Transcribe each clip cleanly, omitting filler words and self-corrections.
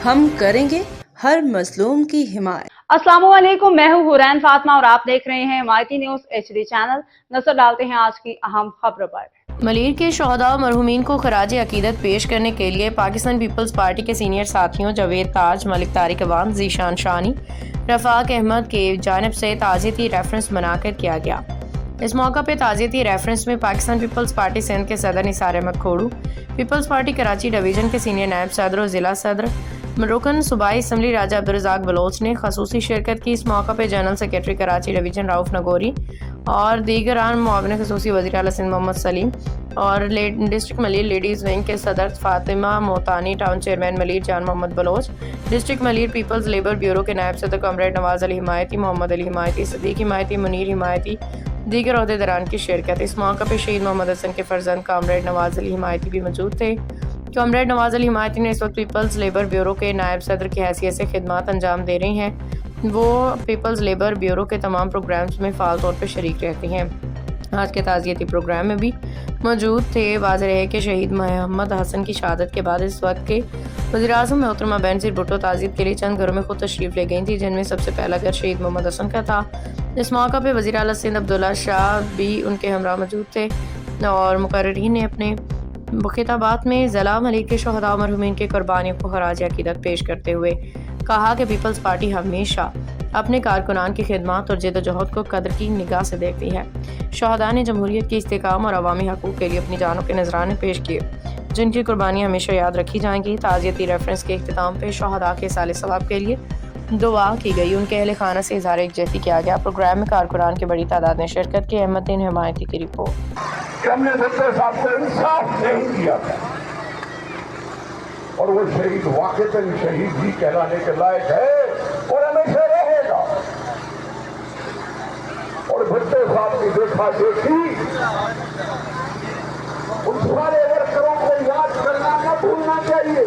हम करेंगे हर मजलूम की हिमायत। अस्सलामुअलैकुम, मैं हूँ हुरैन फातिमा और आप देख रहे हैं माइती न्यूज HD चैनल। नजर डालते हैं आज की अहम खबरों पर। मलीर के शोहदा और मरहूमीन को खराज अकीदत पेश करने के लिए पाकिस्तान पीपल्स पार्टी के सीनियर साथियों जवेद ताज, मलिक तारिक अवान, जीशान शानी, रफाक अहमद के जानिब से ताज़ियती रेफरेंस बनाकर किया गया। इस मौका पर ताज़ियती रेफरेंस में पाकिस्तान पीपल्स पार्टी सिंध के सदर Nisar Ahmed Khoro, Peoples party Karachi division के सीनियर नायब सदर और जिला सदर रुकन सूबाई असम्बली राजा अब्दुल रज़ाक बलोच ने खसूसी शिरकत की। इस मौका पर general secretary Karachi division Rauf Nagori और दीगर आम मुआविन खसूसी वज़ीर आला सिंध मोहम्मद सलीम और डिस्ट्रिक्ट मलीर लेडीज़ विंग के सदर Fatima Motani, town chairman Malir Jan Mohammad Baloch, district Malir people's labour bureau के नायब सदर कॉमरेड नवाज अली हिमायती, मोहम्मद अली हिमायती, सदीक हिमायती, मुनीर हिमायती, दीगर अहदेदारान की शिरकत। इस मौका पर शहीद मोहम्मद हसन के फर्जंद कॉमरेड नवाज अली हिमायती भी मौजूद थे। कॉमरेड नवाज अली हिमायती ने इस वक्त पीपल्स लेबर ब्यूरो के नायब सदर की हैसियत से खिदमत अंजाम दे रही हैं। वो पीपल्स लेबर ब्यूरो के तमाम प्रोग्राम्स में फ़ाल तौर पर शरीक रहती हैं। आज के ताज़ियती प्रोग्राम में भी मौजूद थे। वाज़ेह है कि शहीद मोहम्मद हसन की शहादत के बाद इस वक्त के वज़ीर-ए-आज़म मोहतरमा बेनज़ीर भुट्टो ताज़ियत के लिए चंद घरों में खुद तशरीफ़ ले गई थी, जिनमें सबसे पहला घर शहीद मोहम्मद हसन का था। इस मौका पर वज़ीर आला सिंध अब्दुल्ला शाह भी उनके हमरा मौजूद थे और मुकर्ररीन ने अपने खिताबात में ज़िला मलीर के शोहदा और मरहूमीन के कुर्बानियों को खराज अकीदत पेश करते हुए कहा कि पीपल्स पार्टी हमेशा अपने कारकुनान की खिदमत और जद्दोजहद को कदर की निगाह से देखती है। शोहदा ने जमहूरियत की इस्तेकाम और अवामी हकूक़ के लिए अपनी जानों के नजराने पेश किए, जिनकी कुर्बानियाँ हमेशा याद रखी जाएंगी। ताज़ियती रेफरेंस के इख्तिताम पे शोहदा के साले सवाब के लिए दुआ की गई। उनके अहले खाना से इज़हार यकजहती किया गया। प्रोग्राम में कारकुनान की बड़ी तादाद ने शिरकत की। अहमदीन हिमायती की रिपोर्ट। हमने भुट्टो साहब को इंसाफ नहीं किया था और वो शहीद वाकई शहीद ही कहलाने के लायक है और हमेशा रहेगा। और भुट्टो साहब की देखा देखी उन सारे वर्करों को याद करना न भूलना चाहिए,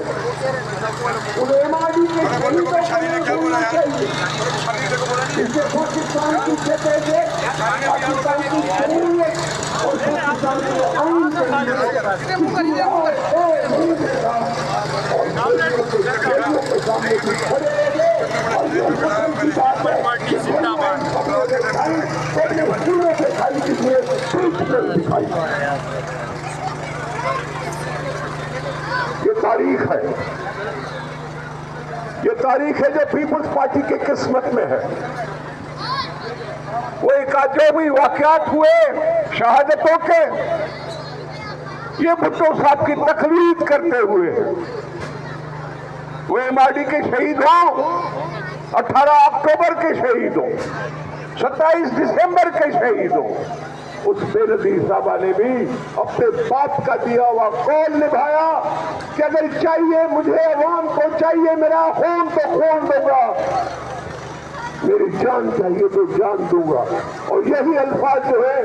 उन एमाडी के शहीदों को नहीं भूलना चाहिए। इससे पाकिस्तान की जगह पाकिस्तान की शरीयत और पाकिस्तान के आइन के सामने खड़े रहे और ये की बात है। ये तारीख है, ये तारीख है जो पीपल्स पार्टी की किस्मत में है। वो एक जो भी वाकयात हुए शहादतों के, ये भुट्टो साहब की तकलीद करते हुए वो एमआरडी के शहीद हों, 18 अक्टूबर के शहीद हों, 27 दिसंबर के शहीद हों, उस बेनजीर साहबा ने भी अपने बाप का दिया हुआ कौल निभाया कि अगर चाहिए मुझे, अवाम को चाहिए मेरा खून तो खून दूंगा, मेरी जान चाहिए तो जान दूंगा। और यही अल्फाज जो है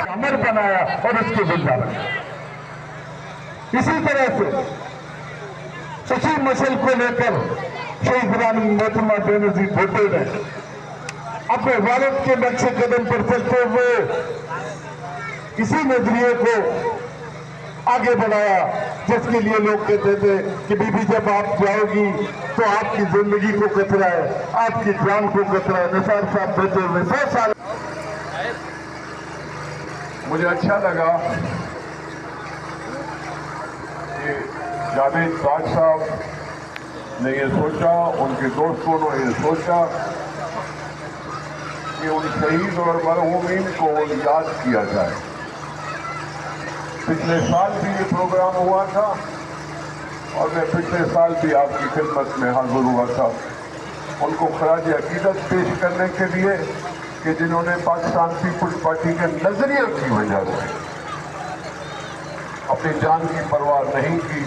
अमर बनाया और उसकी जिंदा रखा। इसी तरह से सची मसल को लेकर शहीद मोहतरमा बेनज़ीर भुट्टो ने अपने वालिद के नक्शे कदम पर चलते हुए इसी नजरिए को आगे बढ़ाया, जिसके लिए लोग कहते थे कि बीबी जब आप जाओगी तो आपकी जिंदगी को खतरा है, आपकी जान को खतरा है। निसार साहब बैठे हुए 100 साल। मुझे अच्छा लगा कि जावेद ताज साहब ने ये सोचा, उनके दोस्तों ने ये सोचा कि उन शहीद और मरहूमीन को याद किया जाए। पिछले साल भी ये प्रोग्राम हुआ था और मैं पिछले साल भी आपकी खिदमत में हाजिर हुआ था, उनको खराज अकीदत पेश करने के लिए कि जिन्होंने पाकिस्तान पीपल्स पार्टी के नजरिए की वजह से अपनी जान की परवाह नहीं की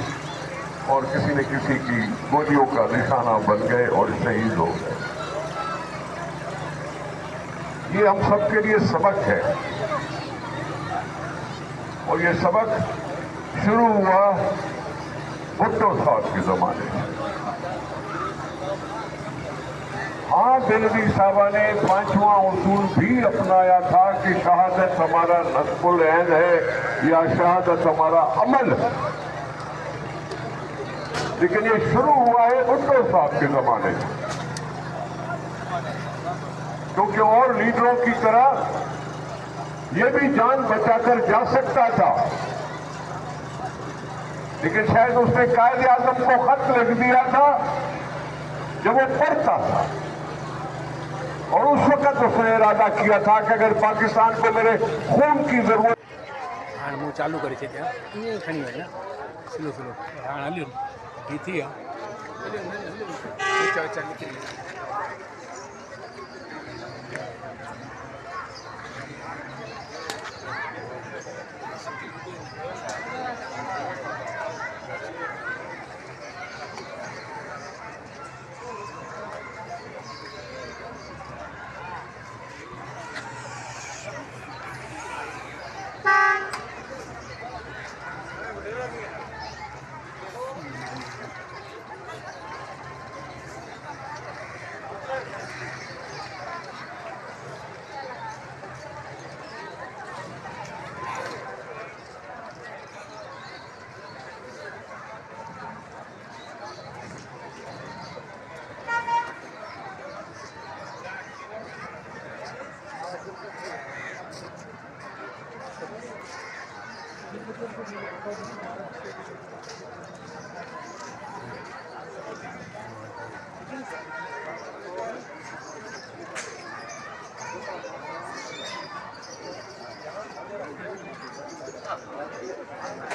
और किसी न किसी की गोलियों का निशाना बन गए और शहीद हो गए। ये हम सब के लिए सबक है और ये सबक शुरू हुआ भुट्टो साहब के जमाने में। वहां दिल्ली साहबा ने 5वां उसूल भी अपनाया था कि शहादत हमारा नस्बुल ऐन है या शहादत हमारा अमल है। लेकिन ये शुरू हुआ है भुट्टो साहब के जमाने में, क्योंकि और लीडरों की तरह ये भी जान बचाकर जा सकता था, लेकिन शायद उसने कायदे आजम को खत लिख दिया था जब वो पढ़ता था, और उस वक्त उसने इरादा किया था कि अगर पाकिस्तान को मेरे खून की जरूरत। हाँ वो चालू करी છે ત્યાં એ ઘણી હોય ને સ્લો સ્લો હા હાલ્યો ગીથી હા ઊંચા ઊંચા નીકળી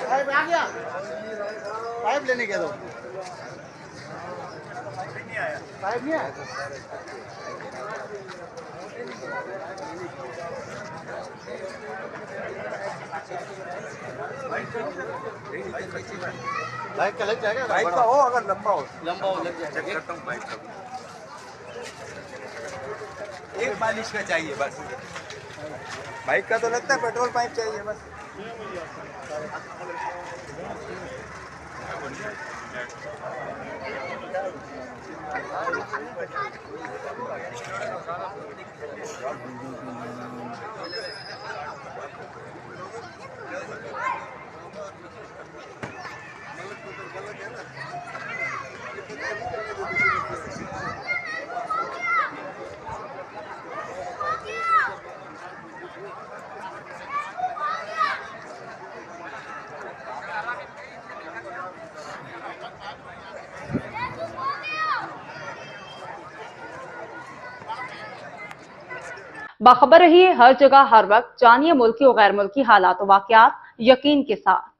पाइप आ गया, पाइप लेने गया तो पाइप नहीं आया। बाइक का लग जाएगा, बाइक का हो अगर लंबा हो लग जाएगा। चेक करता हूँ बाइक का, एक बालिश का चाहिए बस। बाइक का तो लगता है पेट्रोल पाइप चाहिए बस। बाखबर रहिए हर जगह हर वक्त, जानिए मुल्की और गैर मुल्की हालात और वाकयात यकीन के साथ।